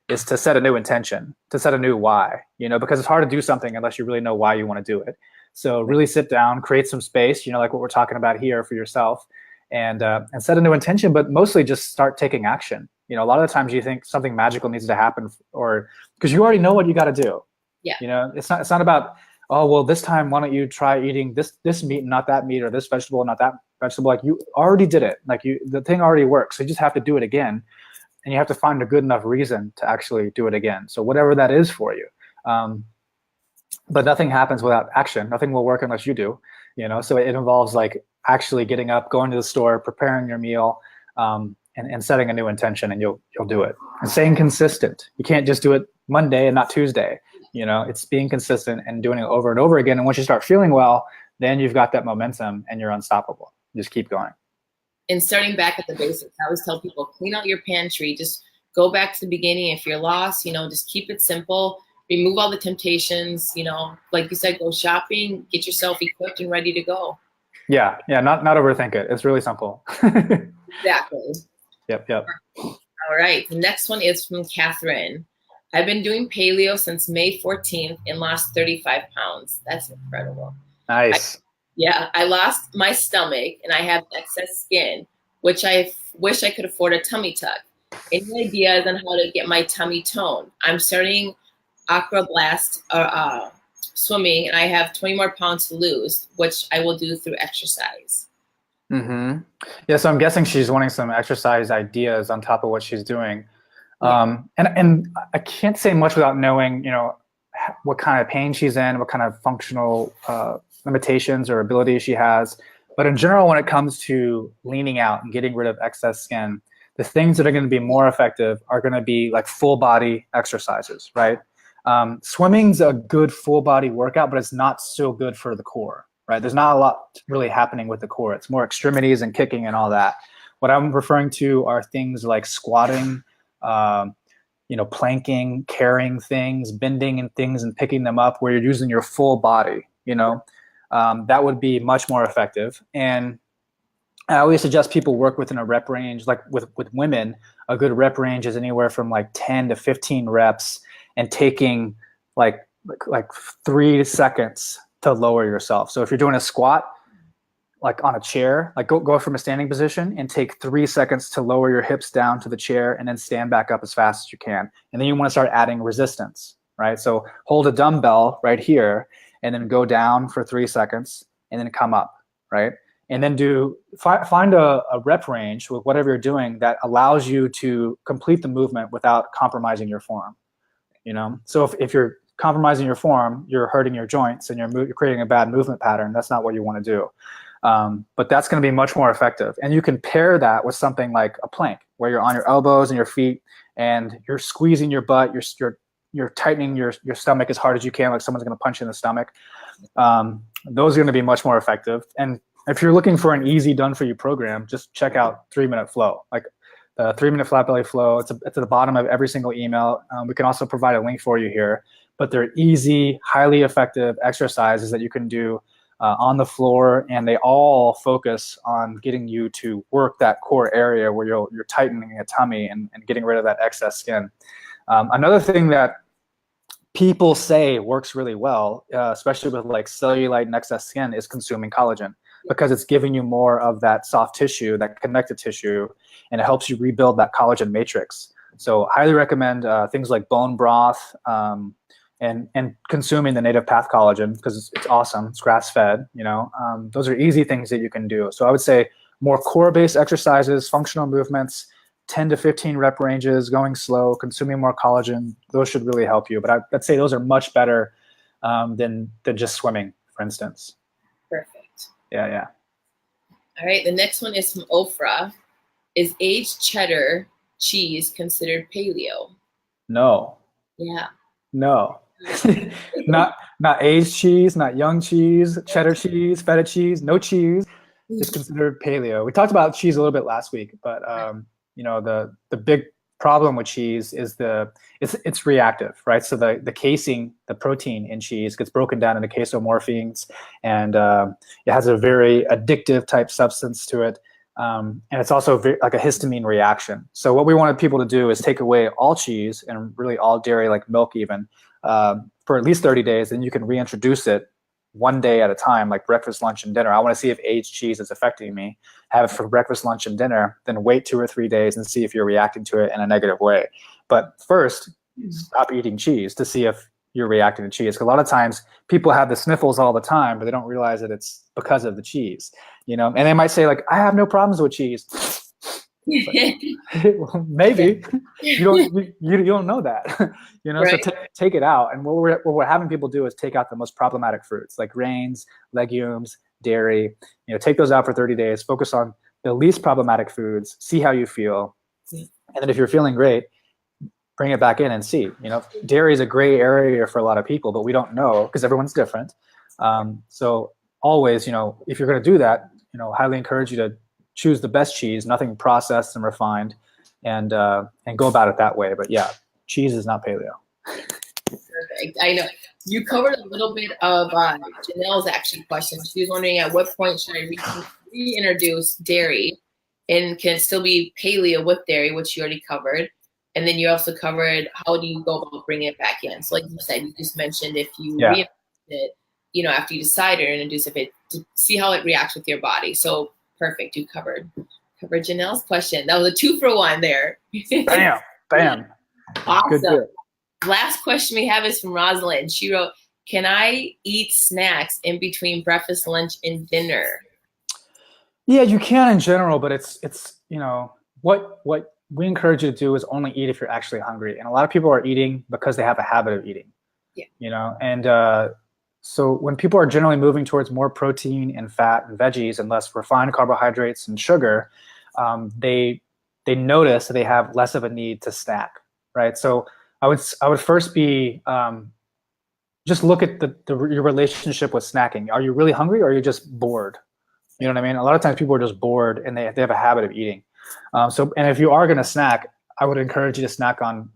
[SPEAKER 2] to set a new intention, to set a new why, because it's hard to do something unless you really know why you want to do it. So really sit down, create some space, like what we're talking about here for yourself, and set a new intention, but mostly just start taking action. A lot of the times you think something magical needs to happen, or because you already know what you got to do.
[SPEAKER 1] Yeah.
[SPEAKER 2] It's not about, oh, well, this time, why don't you try eating this meat and not that meat, or this vegetable and not that vegetable? Like you already did it. Like the thing already works. So you just have to do it again, and you have to find a good enough reason to actually do it again. So whatever that is for you. but nothing happens without action. Nothing will work unless you do, so it involves like actually getting up, going to the store, preparing your meal, and setting a new intention, and you'll do it. And staying consistent. You can't just do it Monday and not Tuesday. It's being consistent and doing it over and over again. And once you start feeling well, then you've got that momentum and you're unstoppable. Just keep going.
[SPEAKER 1] And starting back at the basics, I always tell people, clean out your pantry. Just go back to the beginning. If you're lost, just keep it simple. Remove all the temptations. Like you said, go shopping, get yourself equipped and ready to go.
[SPEAKER 2] Yeah. Not overthink it. It's really simple.
[SPEAKER 1] Exactly.
[SPEAKER 2] Yep.
[SPEAKER 1] All right. The next one is from Catherine. I've been doing paleo since May 14th and lost 35 pounds. That's incredible.
[SPEAKER 2] Nice.
[SPEAKER 1] I lost my stomach and I have excess skin, which I wish I could afford a tummy tuck. Any ideas on how to get my tummy toned? I'm starting aquablast swimming and I have 20 more pounds to lose, which I will do through exercise.
[SPEAKER 2] Mm-hmm. Yeah, so I'm guessing she's wanting some exercise ideas on top of what she's doing. And I can't say much without knowing, what kind of pain she's in, what kind of functional limitations or abilities she has. But in general, when it comes to leaning out and getting rid of excess skin, the things that are going to be more effective are going to be like full body exercises, right? Swimming's a good full body workout, but it's not so good for the core, right? There's not a lot really happening with the core. It's more extremities and kicking and all that. What I'm referring to are things like squatting, planking, carrying things, bending and things and picking them up where you're using your full body, that would be much more effective. And I always suggest people work within a rep range. Like with women, a good rep range is anywhere from like 10 to 15 reps and taking like 3 seconds to lower yourself. So if you're doing a squat, like on a chair, like go from a standing position and take 3 seconds to lower your hips down to the chair and then stand back up as fast as you can. And then you want to start adding resistance, right? So hold a dumbbell right here and then go down for 3 seconds and then come up, right? And then find a rep range with whatever you're doing that allows you to complete the movement without compromising your form, So if you're compromising your form, you're hurting your joints and you're creating a bad movement pattern. That's not what you want to do. But that's going to be much more effective. And you can pair that with something like a plank where you're on your elbows and your feet and you're squeezing your butt, you're tightening your stomach as hard as you can, like someone's going to punch you in the stomach. Those are going to be much more effective. And if you're looking for an easy done for you program, just check out 3-minute flow, like the 3-minute flat belly flow. It's at the bottom of every single email. We can also provide a link for you here, but they're easy, highly effective exercises that you can do on the floor, and they all focus on getting you to work that core area where you're tightening a tummy and getting rid of that excess skin. Another thing that people say works really well, especially with like cellulite and excess skin, is consuming collagen, because it's giving you more of that soft tissue, that connective tissue, and it helps you rebuild that collagen matrix. So highly recommend things like bone broth, and consuming the native path collagen, because it's awesome. It's grass-fed, those are easy things that you can do. So I would say more core-based exercises, functional movements, 10 to 15 rep ranges, going slow, consuming more collagen. Those should really help you. But I'd say those are much better than just swimming, for instance.
[SPEAKER 1] Perfect.
[SPEAKER 2] Yeah.
[SPEAKER 1] All right. The next one is from Ofra. Is aged cheddar cheese considered paleo?
[SPEAKER 2] No.
[SPEAKER 1] Yeah.
[SPEAKER 2] No. not aged cheese, not young cheese, cheddar cheese, feta cheese, no cheese is considered paleo. We talked about cheese a little bit last week, but the big problem with cheese is it's reactive, right? So the casing, the protein in cheese gets broken down into casomorphines, and it has a very addictive type substance to it. And it's also like a histamine reaction. So what we wanted people to do is take away all cheese and really all dairy, like milk even, for at least 30 days. And you can reintroduce it one day at a time, like breakfast, lunch, and dinner. I want to see if aged cheese is affecting me. Have it for breakfast, lunch, and dinner, then wait 2 or 3 days and see if you're reacting to it in a negative way. But first, stop eating cheese to see if you're reacting to cheese. Because a lot of times people have the sniffles all the time, but they don't realize that it's because of the cheese, and they might say like, I have no problems with cheese. Well, maybe you don't know that, you know. So
[SPEAKER 1] Right.
[SPEAKER 2] take it out, and what we're having people do is take out the most problematic fruits like grains, legumes, dairy. You know, take those out for 30 days. Focus on the least problematic foods. See how you feel, and then if you're feeling great, bring it back in and see. You know, dairy is a gray area for a lot of people, but we don't know because everyone's different. So always, you know, if you're going to do that, you know, highly encourage you to choose the best cheese, nothing processed and refined, and go about it that way. But yeah, cheese is not paleo.
[SPEAKER 1] Perfect. I know you covered a little bit of Janelle's actually question. She was wondering at what point should I reintroduce dairy, and can it still be paleo with dairy, which you already covered. And then you also covered how do you go about bringing it back in. So like you said, you just mentioned if you reintroduce it, you know, after you decide to introduce it, to see how it reacts with your body. So perfect. You covered Janelle's question. That was a 2-for-1 there.
[SPEAKER 2] Bam.
[SPEAKER 1] Awesome. Last question we have is from Rosalind. She wrote, can I eat snacks in between breakfast, lunch, and dinner?
[SPEAKER 2] Yeah, you can in general, but it's you know, what we encourage you to do is only eat if you're actually hungry. And a lot of people are eating because they have a habit of eating.
[SPEAKER 1] Yeah.
[SPEAKER 2] You know, and so when people are generally moving towards more protein and fat and veggies and less refined carbohydrates and sugar, they notice that they have less of a need to snack, right? So I would first be just look at your relationship with snacking. Are you really hungry, or are you just bored? You know what I mean? A lot of times people are just bored and they have a habit of eating. And if you are going to snack, I would encourage you to snack on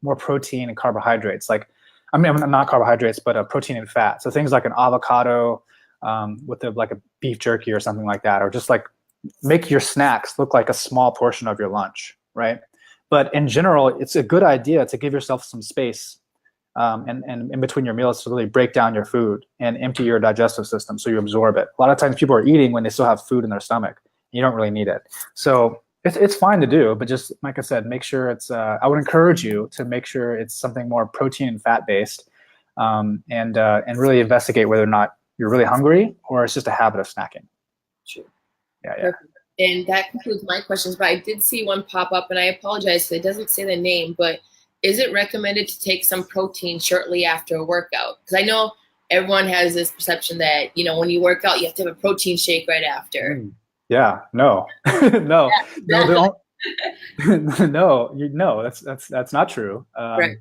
[SPEAKER 2] more protein and carbohydrates. Like, I mean, not carbohydrates, but protein and fat. So things like an avocado with like a beef jerky or something like that, or just like make your snacks look like a small portion of your lunch, right? But in general, it's a good idea to give yourself some space and in between your meals to really break down your food and empty your digestive system so you absorb it. A lot of times people are eating when they still have food in their stomach. You don't really need it. So it's fine to do, but just like I said, make sure it's, I would encourage you to make sure it's something more protein and fat based, and really investigate whether or not you're really hungry or it's just a habit of snacking.
[SPEAKER 1] Sure.
[SPEAKER 2] Yeah.
[SPEAKER 1] Perfect. And that concludes my questions, but I did see one pop up, and I apologize, it doesn't say the name, but is it recommended to take some protein shortly after a workout? Because I know everyone has this perception that, you know, when you work out, you have to have a protein shake right after.
[SPEAKER 2] Yeah, no, no, no, that's not true.
[SPEAKER 1] Right.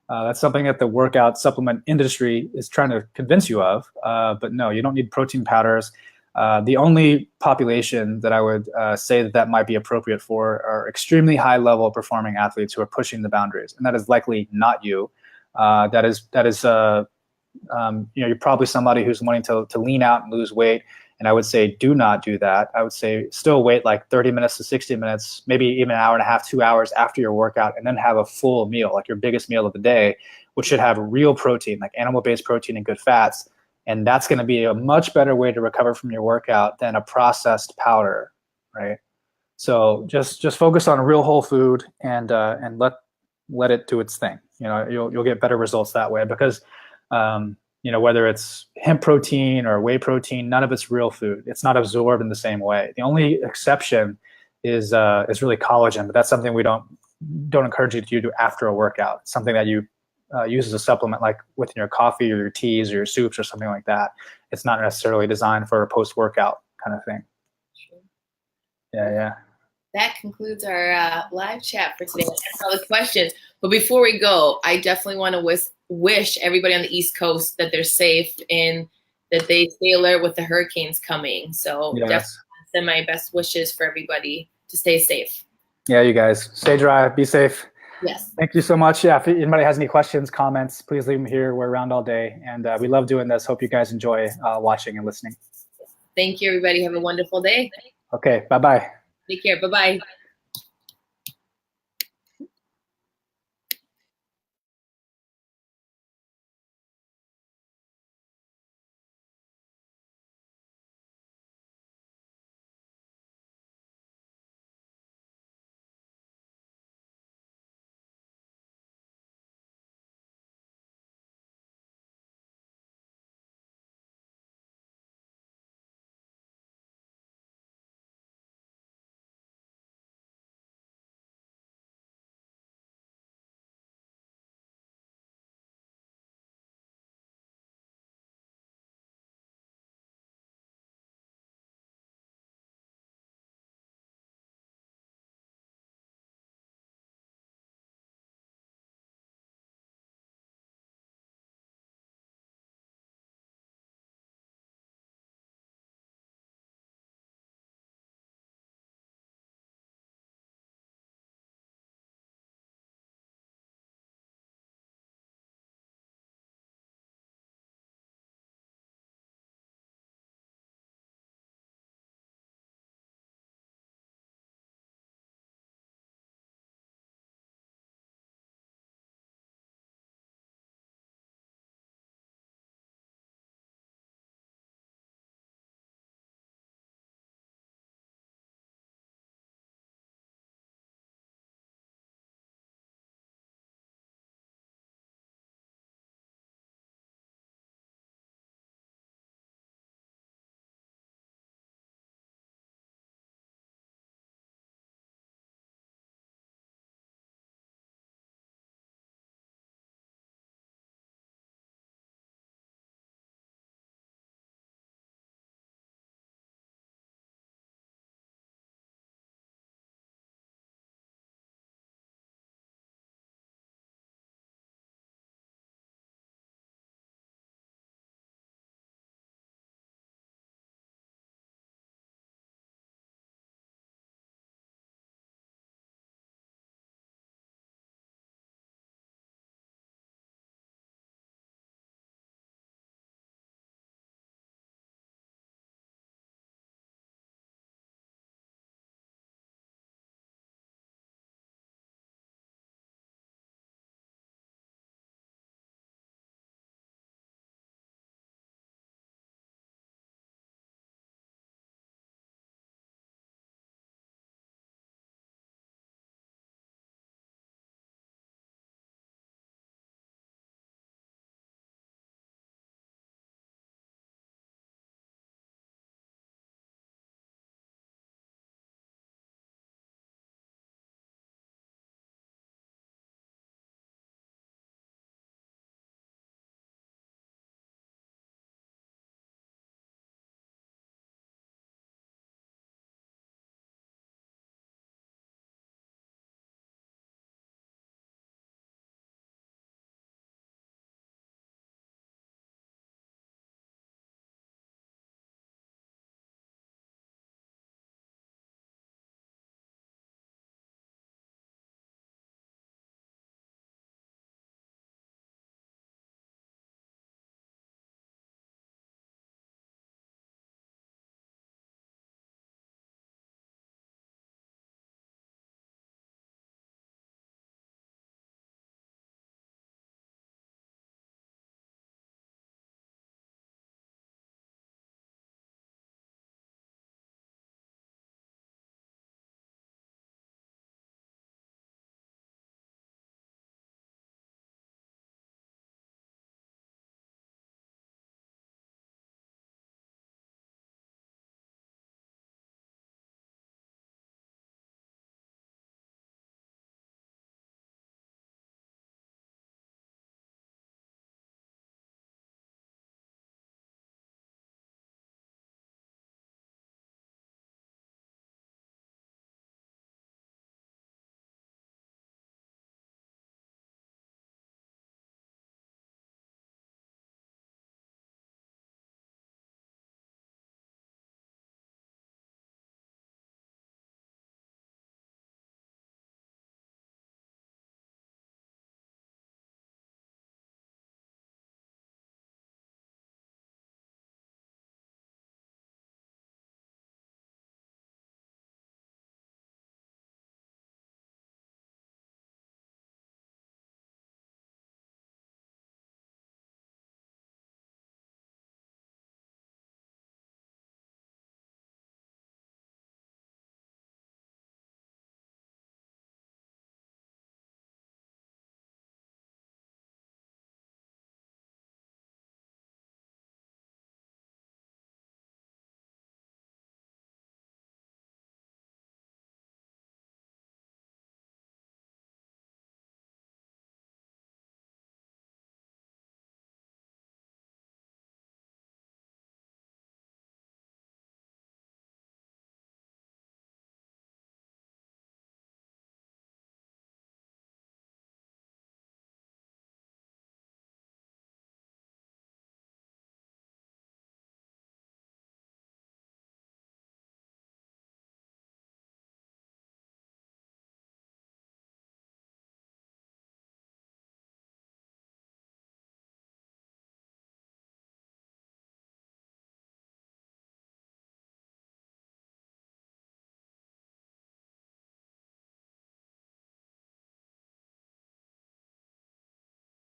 [SPEAKER 2] That's something that the workout supplement industry is trying to convince you of. But no, you don't need protein powders. The only population that I would say that might be appropriate for are extremely high level performing athletes who are pushing the boundaries, and that is likely not you. That is you know, you're probably somebody who's wanting to lean out and lose weight. And I would say, do not do that. I would say still wait like 30 minutes to 60 minutes, maybe even an hour and a half, 2 hours after your workout, and then have a full meal, like your biggest meal of the day, which should have real protein, like animal-based protein and good fats. And that's going to be a much better way to recover from your workout than a processed powder, right? So just focus on real whole food and let it do its thing. You know, you'll get better results that way because you know, whether it's hemp protein or whey protein, none of it's real food. It's not absorbed in the same way. The only exception is really collagen, but that's something we don't encourage you to do after a workout. It's something that you use as a supplement, like within your coffee or your teas or your soups or something like that. It's not necessarily designed for a post-workout kind of thing.
[SPEAKER 1] Sure.
[SPEAKER 2] Yeah.
[SPEAKER 1] That concludes our live chat for today. That's all the questions. But before we go, I definitely want to wish everybody on the East Coast that they're safe and that they stay alert with the hurricanes coming. So definitely send my best wishes for everybody to stay safe.
[SPEAKER 2] Yeah, you guys, stay dry, be safe.
[SPEAKER 1] Yes.
[SPEAKER 2] Thank you so much. Yeah, if anybody has any questions, comments, please leave them here. We're around all day, and we love doing this. Hope you guys enjoy watching and listening.
[SPEAKER 1] Thank you, everybody. Have a wonderful day.
[SPEAKER 2] Okay, bye-bye.
[SPEAKER 1] Take care. Bye-bye.